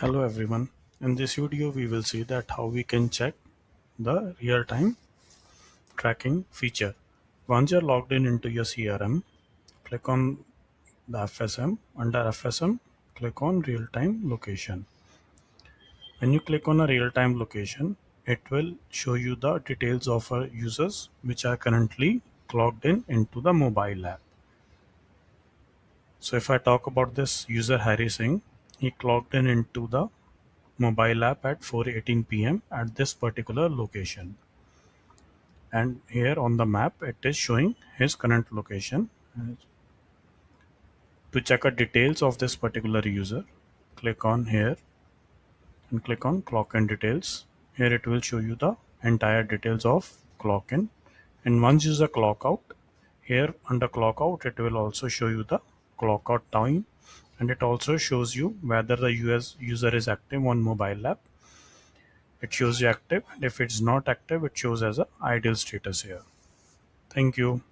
Hello everyone. In this video we will see that how we can check the real-time tracking feature. Once you're logged in into your CRM, click on the FSM. Under FSM, click on real-time location. When you click on a real-time location, it will show you the details of our users which are currently logged in into the mobile app. So if I talk about this user Harry Singh, he logged in into the mobile app at 4:18 p.m. at this particular location, and here on the map it is showing his current location. To check the details of this particular user, click on here and click on clock in details. Here it will show you the entire details of clock in, and once user clock out, here under clock out it will also show you the clock out time, and it also shows you whether the user is active on mobile app. It shows you active, and if it's not active it shows as a idle status here. Thank you.